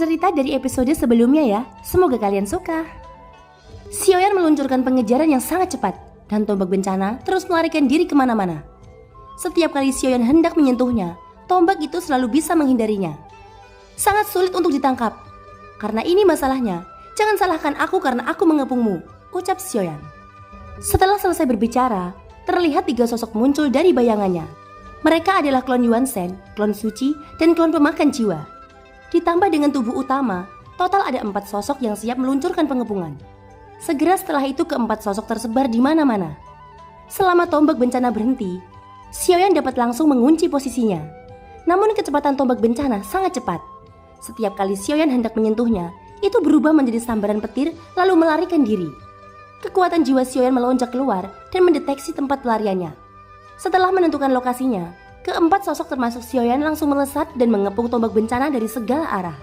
Cerita dari episode sebelumnya ya, semoga kalian suka. Xiaoyan meluncurkan pengejaran yang sangat cepat, dan tombak bencana terus melarikan diri kemana-mana. Setiap kali Xiaoyan hendak menyentuhnya, tombak itu selalu bisa menghindarinya. Sangat sulit untuk ditangkap. Karena ini masalahnya, jangan salahkan aku karena aku mengepungmu, ucap Xiaoyan. Setelah selesai berbicara, terlihat 3 sosok muncul dari bayangannya. Mereka adalah klon Yuan Shen, klon suci, dan klon pemakan jiwa. Ditambah dengan tubuh utama, total ada 4 sosok yang siap meluncurkan pengepungan. Segera setelah itu keempat sosok tersebar di mana-mana. Selama tombak bencana berhenti, Xiaoyan dapat langsung mengunci posisinya. Namun kecepatan tombak bencana sangat cepat. Setiap kali Xiaoyan hendak menyentuhnya, itu berubah menjadi sambaran petir lalu melarikan diri. Kekuatan jiwa Xiaoyan melonjak keluar dan mendeteksi tempat pelariannya. Setelah menentukan lokasinya, keempat sosok termasuk Xiaoyan langsung melesat dan mengepung tombak bencana dari segala arah.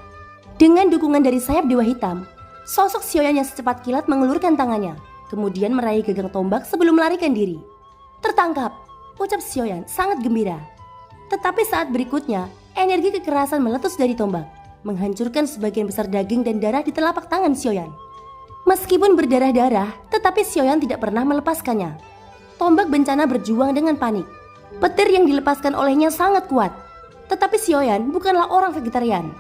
Dengan dukungan dari sayap dewa hitam, sosok Xiaoyan yang secepat kilat mengulurkan tangannya, kemudian meraih gagang tombak sebelum melarikan diri. Tertangkap, ucap Xiaoyan sangat gembira. Tetapi saat berikutnya, energi kekerasan meletus dari tombak, menghancurkan sebagian besar daging dan darah di telapak tangan Xiaoyan. Meskipun berdarah-darah, tetapi Xiaoyan tidak pernah melepaskannya. Tombak bencana berjuang dengan panik. Petir yang dilepaskan olehnya sangat kuat. Tetapi Xiaoyan bukanlah orang vegetarian.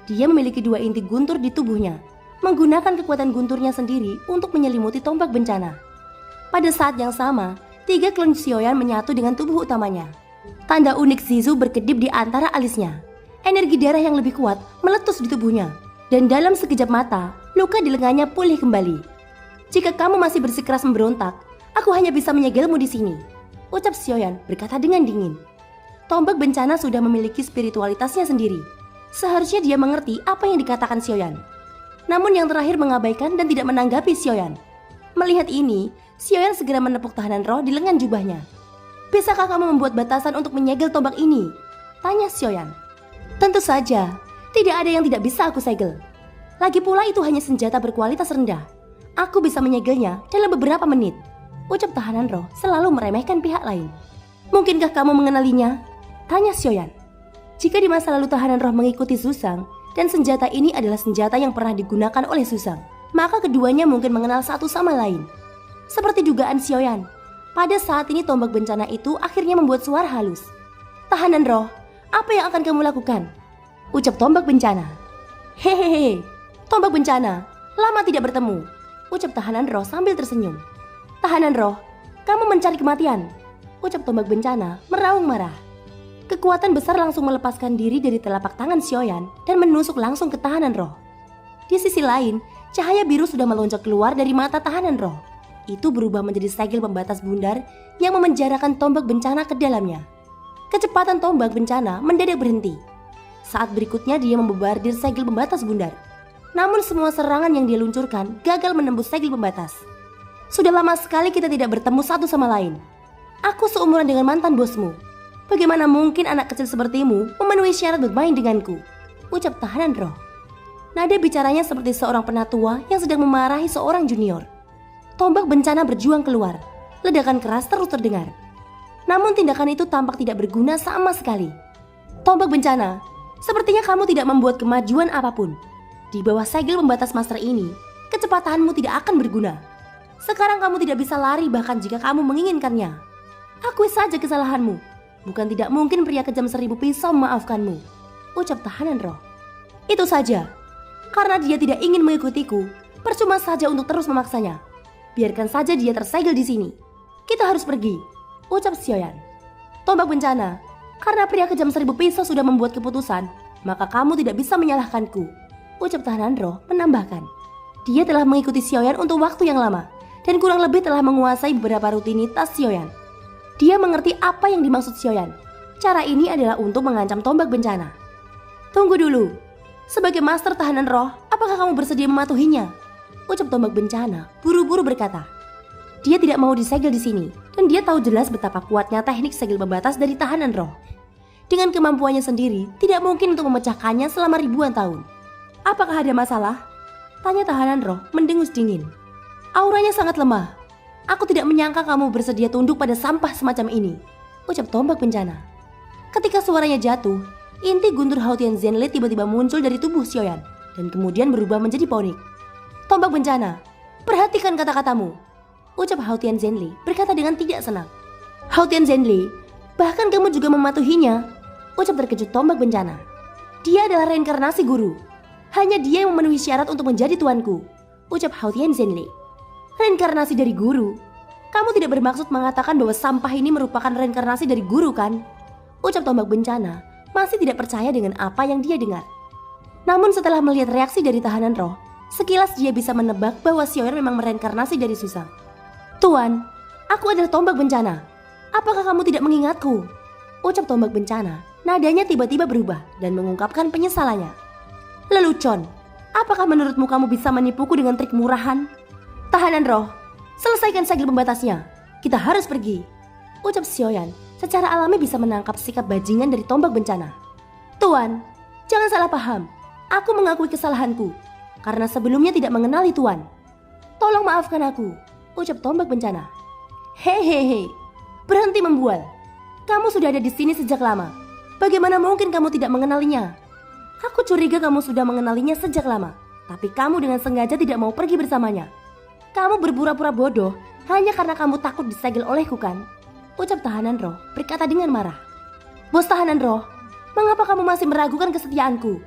Dia memiliki 2 inti guntur di tubuhnya, menggunakan kekuatan gunturnya sendiri untuk menyelimuti tombak bencana. Pada saat yang sama, 3 klon Xiaoyan menyatu dengan tubuh utamanya. Tanda unik Zizu berkedip di antara alisnya. Energi darah yang lebih kuat meletus di tubuhnya, dan dalam sekejap mata, luka di lengannya pulih kembali. Jika kamu masih bersikeras memberontak, aku hanya bisa menyegelmu di sini, ucap Xiaoyan berkata dengan dingin. Tombak bencana sudah memiliki spiritualitasnya sendiri. Seharusnya dia mengerti apa yang dikatakan Xiaoyan. Namun yang terakhir mengabaikan dan tidak menanggapi Xiaoyan. Melihat ini, Xiaoyan segera menepuk tahanan roh di lengan jubahnya. Bisakah kamu membuat batasan untuk menyegel tombak ini? Tanya Xiaoyan. Tentu saja, tidak ada yang tidak bisa aku segel. Lagi pula itu hanya senjata berkualitas rendah. Aku bisa menyegelnya dalam beberapa menit, ucap tahanan roh selalu meremehkan pihak lain. Mungkinkah kamu mengenalinya? Tanya Xiaoyan. Jika di masa lalu tahanan roh mengikuti Susang, dan senjata ini adalah senjata yang pernah digunakan oleh Susang, maka keduanya mungkin mengenal satu sama lain. Seperti dugaan Xiaoyan, pada saat ini tombak bencana itu akhirnya membuat suara halus. Tahanan roh, apa yang akan kamu lakukan? Ucap tombak bencana. Hehehe, tombak bencana, lama tidak bertemu, ucap tahanan roh sambil tersenyum. Tahanan roh, kamu mencari kematian, ucap tombak bencana meraung marah. Kekuatan besar langsung melepaskan diri dari telapak tangan Xiaoyan dan menusuk langsung ke tahanan roh. Di sisi lain, cahaya biru sudah melonjak keluar dari mata tahanan roh. Itu berubah menjadi segel pembatas bundar yang memenjarakan tombak bencana ke dalamnya. Kecepatan tombak bencana mendadak berhenti. Saat berikutnya dia membobardir segel pembatas bundar. Namun semua serangan yang dia luncurkan gagal menembus segel pembatas. Sudah lama sekali kita tidak bertemu satu sama lain. Aku seumuran dengan mantan bosmu. Bagaimana mungkin anak kecil sepertimu memenuhi syarat bermain denganku? Ucap tahanan roh. Nada bicaranya seperti seorang penatua yang sedang memarahi seorang junior. Tombak bencana berjuang keluar. Ledakan keras terus terdengar. Namun tindakan itu tampak tidak berguna sama sekali. Tombak bencana, sepertinya kamu tidak membuat kemajuan apapun. Di bawah segel pembatas master ini, kecepatanmu tidak akan berguna. Sekarang kamu tidak bisa lari bahkan jika kamu menginginkannya. Akui saja kesalahanmu. Bukan tidak mungkin pria kejam 1000 pisau memaafkanmu, ucap tahanan roh. Itu saja. Karena dia tidak ingin mengikutiku, percuma saja untuk terus memaksanya. Biarkan saja dia tersegel di sini. Kita harus pergi, ucap Xiaoyan. Tombak bencana, karena pria kejam 1000 pisau sudah membuat keputusan, maka kamu tidak bisa menyalahkanku, ucap tahanan roh menambahkan. Dia telah mengikuti Xiaoyan untuk waktu yang lama, dan kurang lebih telah menguasai beberapa rutinitas Xiaoyan. Dia mengerti apa yang dimaksud Xiaoyan. Cara ini adalah untuk mengancam tombak bencana. Tunggu dulu. Sebagai master tahanan roh, apakah kamu bersedia mematuhinya? Ucap tombak bencana buru-buru berkata. Dia tidak mau disegel di sini, dan dia tahu jelas betapa kuatnya teknik segel pembatas dari tahanan roh. Dengan kemampuannya sendiri, tidak mungkin untuk memecahkannya selama ribuan tahun. Apakah ada masalah? Tanya tahanan roh mendengus dingin. Auranya sangat lemah. Aku tidak menyangka kamu bersedia tunduk pada sampah semacam ini, ucap tombak bencana. Ketika suaranya jatuh, inti guntur Hao Tianzhen tiba-tiba muncul dari tubuh Xiaoyan. dan kemudian berubah menjadi ponik. Tombak bencana, perhatikan kata-katamu, ucap Hao Tian Zhenli berkata dengan tidak senang. Hao Tian Zhenli, bahkan kamu juga mematuhinya, ucap terkejut tombak bencana. Dia adalah reinkarnasi guru. Hanya dia yang memenuhi syarat untuk menjadi tuanku, ucap Hao Tian Zhenli. Reinkarnasi dari guru? Kamu tidak bermaksud mengatakan bahwa sampah ini merupakan reinkarnasi dari guru kan? Ucap tombak bencana masih tidak percaya dengan apa yang dia dengar. Namun setelah melihat reaksi dari tahanan roh, sekilas dia bisa menebak bahwa Xiaoyan memang mereinkarnasi dari Susang. Tuan, aku adalah tombak bencana. Apakah kamu tidak mengingatku? Ucap tombak bencana, nadanya tiba-tiba berubah dan mengungkapkan penyesalannya. Lelucon, apakah menurutmu kamu bisa menipuku dengan trik murahan? Tahanan roh, selesaikan segel pembatasnya. Kita harus pergi. Ucap Xiaoyan secara alami bisa menangkap sikap bajingan dari tombak bencana. Tuan, jangan salah paham. Aku mengakui kesalahanku karena sebelumnya tidak mengenali Tuan. Tolong maafkan aku, ucap tombak bencana. Hehehe, berhenti membual. Kamu sudah ada di sini sejak lama. Bagaimana mungkin kamu tidak mengenalinya? Aku curiga kamu sudah mengenalinya sejak lama, tapi kamu dengan sengaja tidak mau pergi bersamanya. Kamu berpura-pura bodoh hanya karena kamu takut disegel olehku kan? Ucap tahanan roh berkata dengan marah. Bos tahanan roh, mengapa kamu masih meragukan kesetiaanku?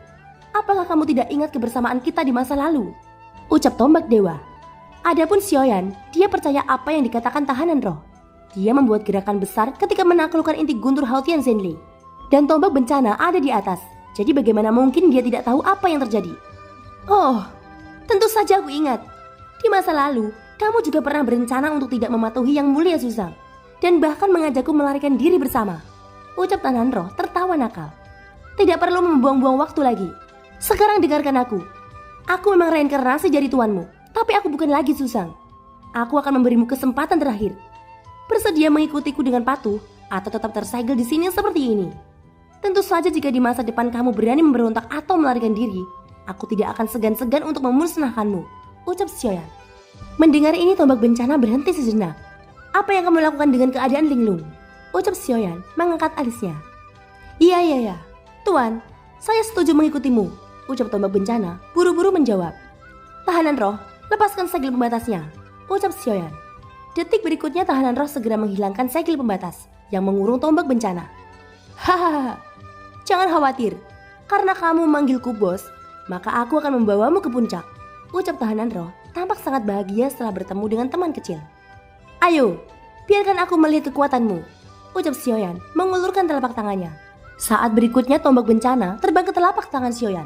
Apakah kamu tidak ingat kebersamaan kita di masa lalu? Ucap tombak dewa. Adapun Xiaoyan, dia percaya apa yang dikatakan tahanan roh. Dia membuat gerakan besar ketika menaklukkan inti guntur Hao Tian Zhenli. Dan tombak bencana ada di atas, jadi bagaimana mungkin dia tidak tahu apa yang terjadi? Oh, tentu saja aku ingat. Di masa lalu, kamu juga pernah berencana untuk tidak mematuhi yang mulia Susang, dan bahkan mengajakku melarikan diri bersama. Ucap tahanan roh tertawa nakal. Tidak perlu membuang-buang waktu lagi. Sekarang dengarkan aku. Aku memang reinkarnasi dari tuanmu, tapi aku bukan lagi Susang. Aku akan memberimu kesempatan terakhir. Bersedia mengikutiku dengan patuh atau tetap tersegel di sini seperti ini? Tentu saja jika di masa depan kamu berani memberontak atau melarikan diri, aku tidak akan segan-segan untuk memusnahkanmu, ucap Xiaoyan. Mendengar ini tombak bencana berhenti sejenak. Apa yang kamu lakukan dengan keadaan Linglung? Ucap Xiaoyan mengangkat alisnya. Iya. Tuan, saya setuju mengikutimu, ucap tombak bencana buru-buru menjawab. Tahanan roh, lepaskan segel pembatasnya, ucap Xiaoyan. Detik berikutnya tahanan roh segera menghilangkan segel pembatas yang mengurung tombak bencana. Hahaha, jangan khawatir, karena kamu memanggilku bos, maka aku akan membawamu ke puncak, ucap tahanan roh tampak sangat bahagia setelah bertemu dengan teman kecil. Ayo, biarkan aku melihat kekuatanmu, ucap Xiaoyan mengulurkan telapak tangannya. Saat berikutnya tombak bencana terbang ke telapak tangan Xiaoyan.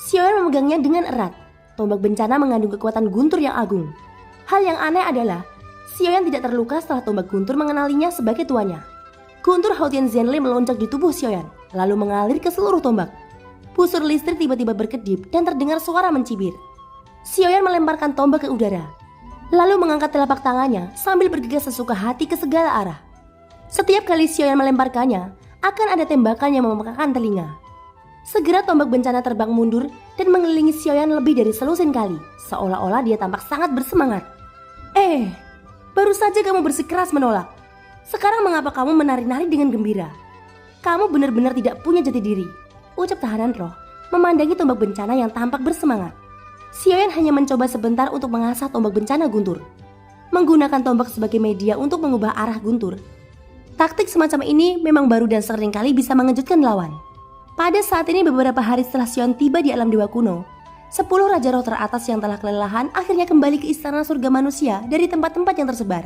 Xiaoyan memegangnya dengan erat. Tombak bencana mengandung kekuatan guntur yang agung. Hal yang aneh adalah Xiaoyan tidak terluka setelah tombak guntur mengenalinya sebagai tuannya. Guntur Hao Tian Zhenli melonjak di tubuh Xiaoyan, lalu mengalir ke seluruh tombak. Busur listrik tiba-tiba berkedip dan terdengar suara mencibir. Xiaoyan melemparkan tombak ke udara, lalu mengangkat telapak tangannya sambil bergegas sesuka hati ke segala arah. Setiap kali Xiaoyan melemparkannya, akan ada tembakan yang memekakan telinga. Segera tombak bencana terbang mundur dan mengelilingi Xiaoyan lebih dari selusin kali, seolah-olah dia tampak sangat bersemangat. Baru saja kamu bersikeras menolak. Sekarang mengapa kamu menari-nari dengan gembira? Kamu benar-benar tidak punya jati diri, ucap tahanan roh memandangi tombak bencana yang tampak bersemangat. Xiaoyan hanya mencoba sebentar untuk mengasah tombak bencana guntur, menggunakan tombak sebagai media untuk mengubah arah guntur. Taktik semacam ini memang baru dan seringkali bisa mengejutkan lawan. Pada saat ini beberapa hari setelah Xiaoyan tiba di alam dewa kuno, 10 raja roh teratas yang telah kelelahan akhirnya kembali ke istana surga manusia dari tempat-tempat yang tersebar.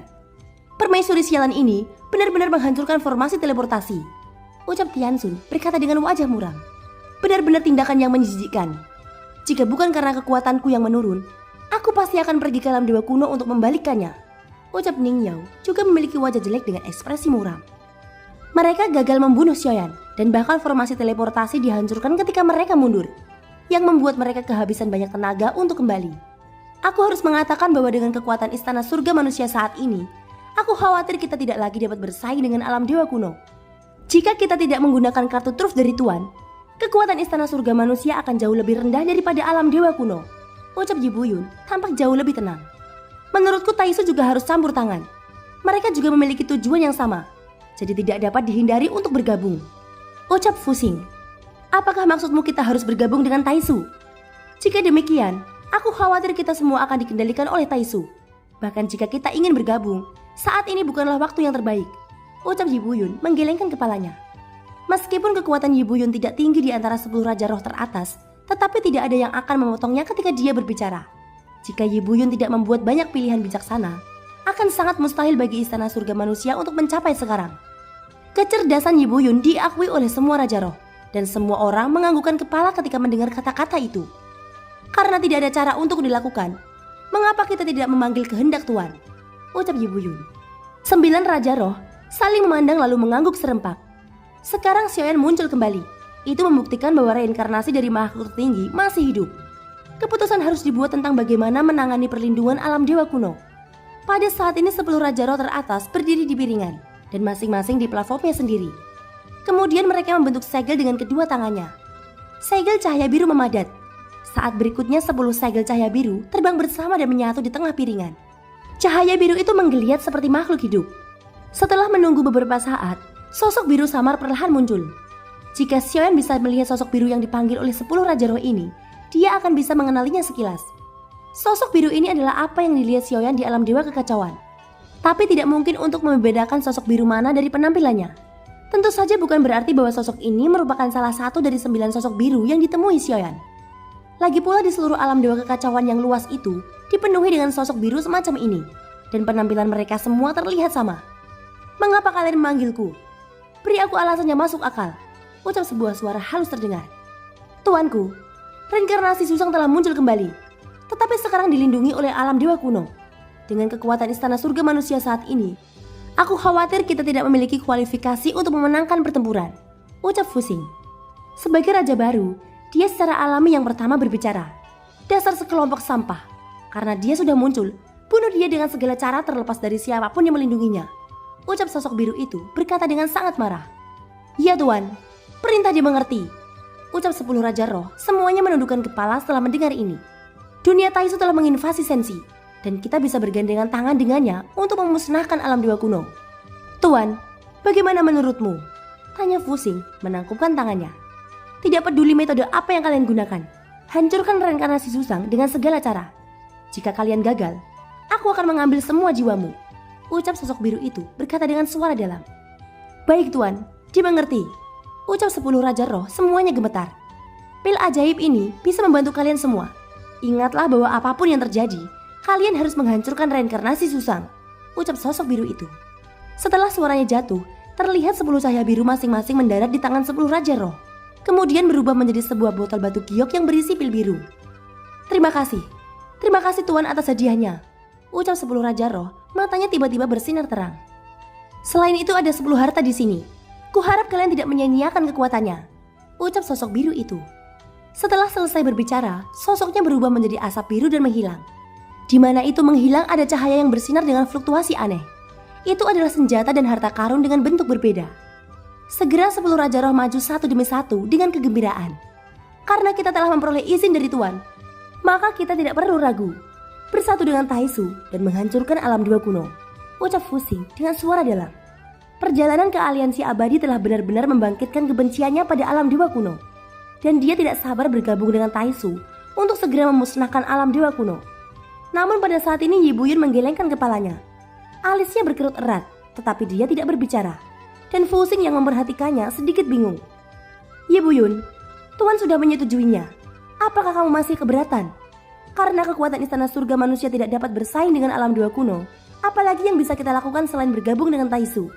Permaisuri sialan ini benar-benar menghancurkan formasi teleportasi, ucap Tianxun berkata dengan wajah muram. Benar-benar tindakan yang menjijikkan. Jika bukan karena kekuatanku yang menurun, aku pasti akan pergi ke alam dewa kuno untuk membalikannya, ucap Ning Yao juga memiliki wajah jelek dengan ekspresi muram. Mereka gagal membunuh Xiaoyan dan bahkan formasi teleportasi dihancurkan ketika mereka mundur, yang membuat mereka kehabisan banyak tenaga untuk kembali. Aku harus mengatakan bahwa dengan kekuatan istana surga manusia saat ini, aku khawatir kita tidak lagi dapat bersaing dengan alam dewa kuno. Jika kita tidak menggunakan kartu truf dari Tuan, kekuatan istana surga manusia akan jauh lebih rendah daripada alam dewa kuno, ucap Ji Buyun tampak jauh lebih tenang. Menurutku Taisu juga harus campur tangan. Mereka juga memiliki tujuan yang sama, jadi tidak dapat dihindari untuk bergabung, ucap Fu Xing. Apakah maksudmu kita harus bergabung dengan Taisu? Jika demikian, aku khawatir kita semua akan dikendalikan oleh Taisu. Bahkan jika kita ingin bergabung, saat ini bukanlah waktu yang terbaik, ucap Yibuyun menggelengkan kepalanya. Meskipun kekuatan Yibuyun tidak tinggi di antara 10 Raja Roh teratas, tetapi tidak ada yang akan memotongnya ketika dia berbicara. Jika Yibuyun tidak membuat banyak pilihan bijaksana, akan sangat mustahil bagi Istana Surga Manusia untuk mencapai sekarang. Kecerdasan Yibuyun diakui oleh semua Raja Roh, dan semua orang menganggukkan kepala ketika mendengar kata-kata itu. Karena tidak ada cara untuk dilakukan, mengapa kita tidak memanggil kehendak Tuan? Ucap Yibuyun. 9 Raja Roh saling memandang lalu mengangguk serempak. Sekarang Xiaoyan muncul kembali. Itu membuktikan bahwa reinkarnasi dari makhluk tinggi masih hidup. Keputusan harus dibuat tentang bagaimana menangani perlindungan alam dewa kuno. Pada saat ini 10 Raja Roh teratas berdiri di piringan, dan masing-masing di platformnya sendiri. Kemudian mereka membentuk segel dengan kedua tangannya. Segel cahaya biru memadat. Saat berikutnya 10 segel cahaya biru terbang bersama dan menyatu di tengah piringan. Cahaya biru itu menggeliat seperti makhluk hidup. Setelah menunggu beberapa saat, sosok biru samar perlahan muncul. Jika Xiaoyan bisa melihat sosok biru yang dipanggil oleh 10 Raja Roh ini, dia akan bisa mengenalinya sekilas. Sosok biru ini adalah apa yang dilihat Xiaoyan di alam dewa kekacauan. Tapi tidak mungkin untuk membedakan sosok biru mana dari penampilannya. Tentu saja bukan berarti bahwa sosok ini merupakan salah satu dari 9 sosok biru yang ditemui Xiaoyan. Lagi pula di seluruh alam dewa kekacauan yang luas itu dipenuhi dengan sosok biru semacam ini, dan penampilan mereka semua terlihat sama. Mengapa kalian memanggilku? Beri aku alasannya masuk akal, ucap sebuah suara halus terdengar. Tuanku, reinkarnasi Susang telah muncul kembali, tetapi sekarang dilindungi oleh alam dewa kuno. Dengan kekuatan Istana Surga Manusia saat ini, aku khawatir kita tidak memiliki kualifikasi untuk memenangkan pertempuran, ucap Fusing. Sebagai raja baru, dia secara alami yang pertama berbicara. Dasar sekelompok sampah. Karena dia sudah muncul, bunuh dia dengan segala cara terlepas dari siapapun yang melindunginya, ucap sosok biru itu berkata dengan sangat marah. Ya Tuan, perintah dimengerti, ucap 10 Raja Roh semuanya menundukkan kepala setelah mendengar ini. Dunia Taisu telah menginvasi Sensi, dan kita bisa bergandengan tangan dengannya untuk memusnahkan alam dewa kuno. Tuan, bagaimana menurutmu? Tanya Fusing menangkupkan tangannya. Tidak peduli metode apa yang kalian gunakan, hancurkan reinkarnasi Susang dengan segala cara. Jika kalian gagal, aku akan mengambil semua jiwamu, ucap sosok biru itu berkata dengan suara dalam. Baik Tuan, dimengerti, ucap 10 Raja Roh semuanya gemetar. Pil ajaib ini bisa membantu kalian semua. Ingatlah bahwa apapun yang terjadi, kalian harus menghancurkan reinkarnasi Susang, ucap sosok biru itu. Setelah suaranya jatuh, terlihat 10 cahaya biru masing-masing mendarat di tangan 10 Raja Roh. Kemudian berubah menjadi sebuah botol batu giok yang berisi pil biru. Terima kasih Tuan atas hadiahnya, ucap 10 Raja Roh, matanya tiba-tiba bersinar terang. Selain itu ada 10 harta di sini. Kuharap kalian tidak menyia-nyiakan kekuatannya, ucap sosok biru itu. Setelah selesai berbicara, sosoknya berubah menjadi asap biru dan menghilang. Di mana itu menghilang ada cahaya yang bersinar dengan fluktuasi aneh. Itu adalah senjata dan harta karun dengan bentuk berbeda. Segera 10 Raja Roh maju satu demi satu dengan kegembiraan. Karena kita telah memperoleh izin dari Tuan, maka kita tidak perlu ragu. Bersatu dengan Taisu dan menghancurkan alam dewa kuno, ucap Fusing dengan suara dalam. Perjalanan ke aliansi abadi telah benar-benar membangkitkan kebenciannya pada alam dewa kuno. Dan dia tidak sabar bergabung dengan Taisu untuk segera memusnahkan alam dewa kuno. Namun pada saat ini Yibuyun menggelengkan kepalanya. Alisnya berkerut erat, tetapi dia tidak berbicara. Dan Fusing yang memperhatikannya sedikit bingung. Yibuyun, Tuan sudah menyetujuinya. Apakah kamu masih keberatan? Karena kekuatan Istana Surga Manusia tidak dapat bersaing dengan alam dewa kuno, apalagi yang bisa kita lakukan selain bergabung dengan Taisu?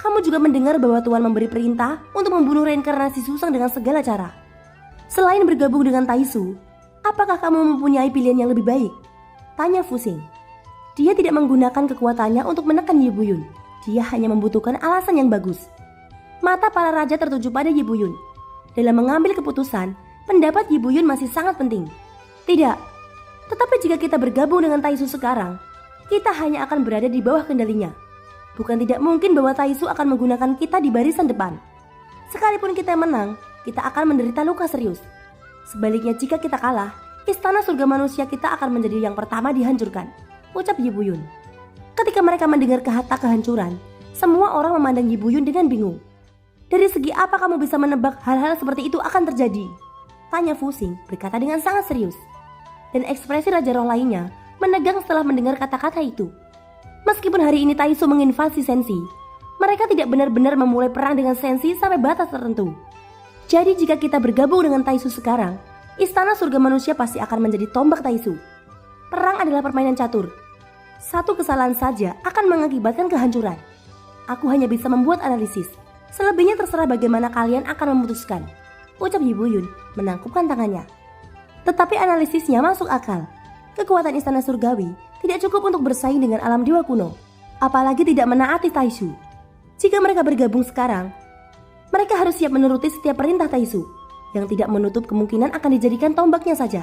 Kamu juga mendengar bahwa Tuan memberi perintah untuk membunuh reinkarnasi Susang dengan segala cara. Selain bergabung dengan Taisu, apakah kamu mempunyai pilihan yang lebih baik? Tanya Fusing. Dia tidak menggunakan kekuatannya untuk menekan Yibuyun. Dia hanya membutuhkan alasan yang bagus. Mata para raja tertuju pada Yibuyun. Dalam mengambil keputusan, pendapat Yibuyun masih sangat penting. Tidak. Tetapi jika kita bergabung dengan Taisu sekarang, kita hanya akan berada di bawah kendalinya. Bukan tidak mungkin bahwa Taisu akan menggunakan kita di barisan depan. Sekalipun kita menang, kita akan menderita luka serius. Sebaliknya jika kita kalah, Istana Surga Manusia kita akan menjadi yang pertama dihancurkan, ucap Yibuyun. Ketika mereka mendengar kata kehancuran, semua orang memandang Yibuyun dengan bingung. Dari segi apa kamu bisa menebak hal-hal seperti itu akan terjadi? Tanya Fusing berkata dengan sangat serius. Dan ekspresi Raja Roh lainnya menegang setelah mendengar kata-kata itu. Meskipun hari ini Taisu menginvasi Sensi, mereka tidak benar-benar memulai perang dengan Sensi sampai batas tertentu. Jadi jika kita bergabung dengan Taisu sekarang, Istana Surga Manusia pasti akan menjadi tombak Taisu. Perang adalah permainan catur. Satu kesalahan saja akan mengakibatkan kehancuran. Aku hanya bisa membuat analisis. Selebihnya terserah bagaimana kalian akan memutuskan, ucap Yibuyun menangkupkan tangannya. Tetapi analisisnya masuk akal. Kekuatan Istana Surgawi tidak cukup untuk bersaing dengan alam dewa kuno, apalagi tidak menaati Taisu. Jika mereka bergabung sekarang, mereka harus siap menuruti setiap perintah Taisu, yang tidak menutup kemungkinan akan dijadikan tombaknya saja.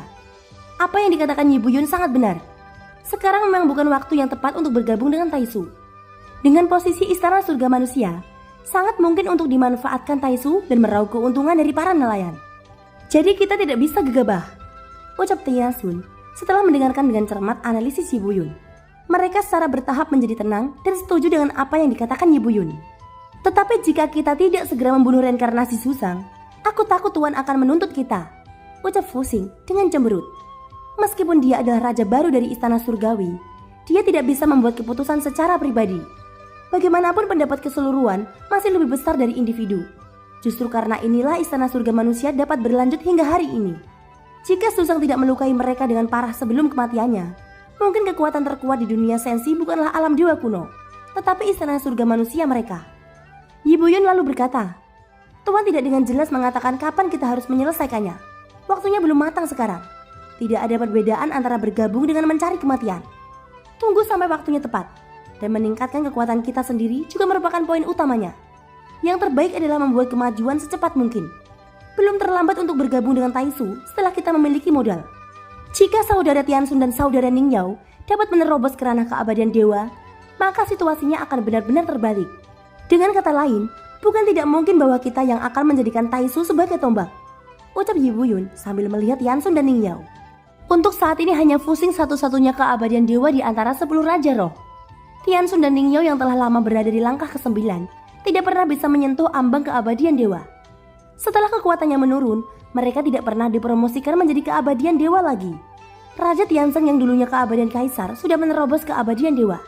Apa yang dikatakan Yibuyun sangat benar. Sekarang memang bukan waktu yang tepat untuk bergabung dengan Taisu. Dengan posisi Istana Surga Manusia, sangat mungkin untuk dimanfaatkan Taisu dan meraup keuntungan dari para nelayan. Jadi kita tidak bisa gegabah, ucap Tiansun setelah mendengarkan dengan cermat analisis Yibuyun. Mereka secara bertahap menjadi tenang dan setuju dengan apa yang dikatakan Yibuyun. Tetapi jika kita tidak segera membunuh reinkarnasi Susang, aku takut Tuan akan menuntut kita, ucap Fusing dengan cemberut. Meskipun dia adalah raja baru dari Istana Surgawi, dia tidak bisa membuat keputusan secara pribadi. Bagaimanapun pendapat keseluruhan masih lebih besar dari individu. Justru karena inilah Istana Surga Manusia dapat berlanjut hingga hari ini. Jika Susang tidak melukai mereka dengan parah sebelum kematiannya, mungkin kekuatan terkuat di dunia Sensi bukanlah alam dewa kuno, tetapi Istana Surga Manusia mereka. Yibuyun lalu berkata, Tuan tidak dengan jelas mengatakan kapan kita harus menyelesaikannya. Waktunya belum matang sekarang. Tidak ada perbedaan antara bergabung dengan mencari kematian. Tunggu sampai waktunya tepat. Dan meningkatkan kekuatan kita sendiri juga merupakan poin utamanya. Yang terbaik adalah membuat kemajuan secepat mungkin. Belum terlambat untuk bergabung dengan Taisu setelah kita memiliki modal. Jika saudara Tiansun dan saudara Ningyao dapat menerobos ke ranah keabadian dewa, maka situasinya akan benar-benar terbalik. Dengan kata lain, bukan tidak mungkin bahwa kita yang akan menjadikan Taisu sebagai tombak, ucap Yibuyun sambil melihat Tiansun dan Ningyao. Untuk saat ini hanya Fusing satu-satunya keabadian dewa di antara 10 Raja Roh. Tiansun dan Ningyao yang telah lama berada di langkah ke-9 tidak pernah bisa menyentuh ambang keabadian dewa. Setelah kekuatannya menurun, mereka tidak pernah dipromosikan menjadi keabadian dewa lagi. Raja Tianzeng yang dulunya keabadian kaisar sudah menerobos keabadian dewa.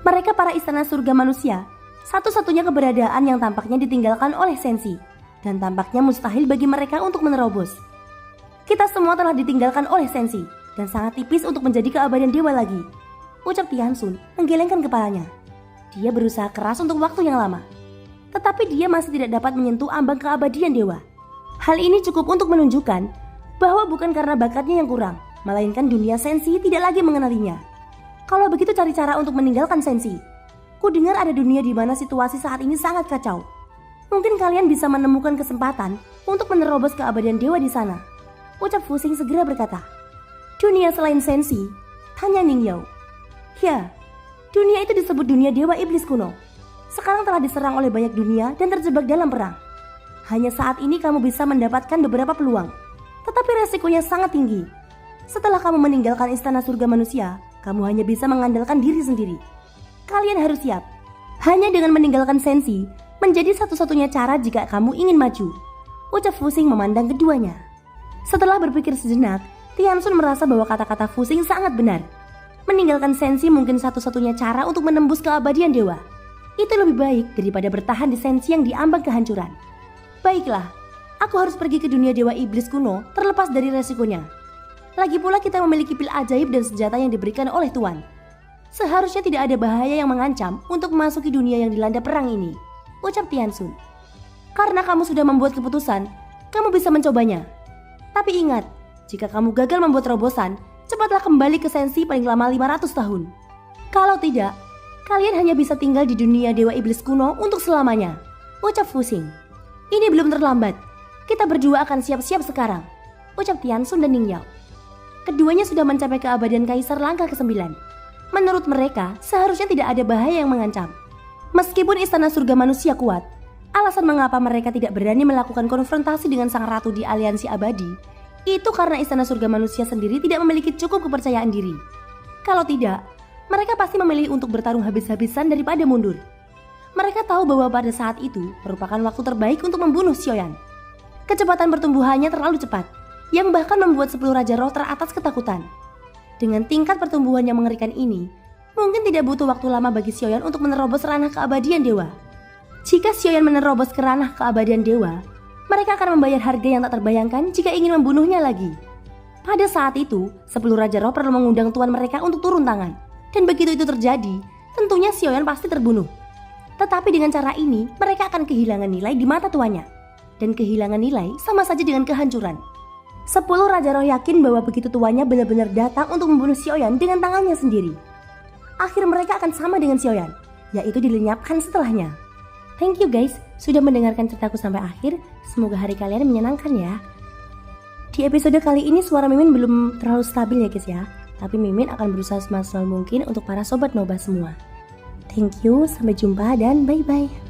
Mereka para Istana Surga Manusia, satu-satunya keberadaan yang tampaknya ditinggalkan oleh Sensi, dan tampaknya mustahil bagi mereka untuk menerobos. Kita semua telah ditinggalkan oleh Sensi, dan sangat tipis untuk menjadi keabadian dewa lagi, ucap Tiansun menggelengkan kepalanya. Dia berusaha keras untuk waktu yang lama, tetapi dia masih tidak dapat menyentuh ambang keabadian dewa. Hal ini cukup untuk menunjukkan bahwa bukan karena bakatnya yang kurang, melainkan dunia Sensi tidak lagi mengenalinya. Kalau begitu cari cara untuk meninggalkan Sensi. Ku dengar ada dunia di mana situasi saat ini sangat kacau. Mungkin kalian bisa menemukan kesempatan untuk menerobos keabadian dewa di sana, ucap Fusing segera berkata. Dunia selain Sensi? Tanya Ningyao. Ya, dunia itu disebut dunia dewa iblis kuno. Sekarang telah diserang oleh banyak dunia dan terjebak dalam perang. Hanya saat ini kamu bisa mendapatkan beberapa peluang, tetapi resikonya sangat tinggi. Setelah kamu meninggalkan Istana Surga Manusia, kamu hanya bisa mengandalkan diri sendiri. Kalian harus siap. Hanya dengan meninggalkan Sensi menjadi satu-satunya cara jika kamu ingin maju, ucap Fusing memandang keduanya. Setelah berpikir sejenak, Tiansun merasa bahwa kata-kata Fusing sangat benar. Meninggalkan Sensi mungkin satu-satunya cara untuk menembus keabadian dewa. Itu lebih baik daripada bertahan di Sensi yang diambang kehancuran. Baiklah, aku harus pergi ke dunia dewa iblis kuno terlepas dari resikonya. Lagi pula kita memiliki pil ajaib dan senjata yang diberikan oleh Tuan. Seharusnya tidak ada bahaya yang mengancam untuk memasuki dunia yang dilanda perang ini, ucap Tiansun. Karena kamu sudah membuat keputusan, kamu bisa mencobanya. Tapi ingat, jika kamu gagal membuat terobosan, cepatlah kembali ke Sensi paling lama 500 tahun. Kalau tidak, kalian hanya bisa tinggal di dunia dewa iblis kuno untuk selamanya, ucap Fusing. Ini belum terlambat. Kita berdua akan siap-siap sekarang, ucap Tiansun dan Ningyao. Keduanya sudah mencapai keabadian kaisar langkah ke-9. Menurut mereka, seharusnya tidak ada bahaya yang mengancam. Meskipun Istana Surga Manusia kuat, alasan mengapa mereka tidak berani melakukan konfrontasi dengan sang ratu di aliansi abadi, itu karena Istana Surga Manusia sendiri tidak memiliki cukup kepercayaan diri. Kalau tidak, mereka pasti memilih untuk bertarung habis-habisan daripada mundur. Mereka tahu bahwa pada saat itu merupakan waktu terbaik untuk membunuh Xiaoyan. Kecepatan pertumbuhannya terlalu cepat, yang bahkan membuat 10 Raja Roh teratas ketakutan. Dengan tingkat pertumbuhan yang mengerikan ini, mungkin tidak butuh waktu lama bagi Xiaoyan untuk menerobos ranah keabadian dewa. Jika Xiaoyan menerobos ke ranah keabadian dewa, mereka akan membayar harga yang tak terbayangkan jika ingin membunuhnya lagi. Pada saat itu, 10 Raja Roh perlu mengundang tuan mereka untuk turun tangan. Dan begitu itu terjadi, tentunya Xiaoyan pasti terbunuh. Tetapi dengan cara ini, mereka akan kehilangan nilai di mata tuannya. Dan kehilangan nilai sama saja dengan kehancuran. 10 Raja Roh yakin bahwa begitu tuannya benar-benar datang untuk membunuh Xiaoyan dengan tangannya sendiri. Akhir mereka akan sama dengan Xiaoyan, yaitu dilenyapkan setelahnya. Thank you guys, sudah mendengarkan ceritaku sampai akhir. Semoga hari kalian menyenangkan ya. Di episode kali ini suara Mimin belum terlalu stabil ya guys ya. Tapi Mimin akan berusaha semaksimal mungkin untuk para sobat Nobah semua. Thank you, sampai jumpa dan bye-bye.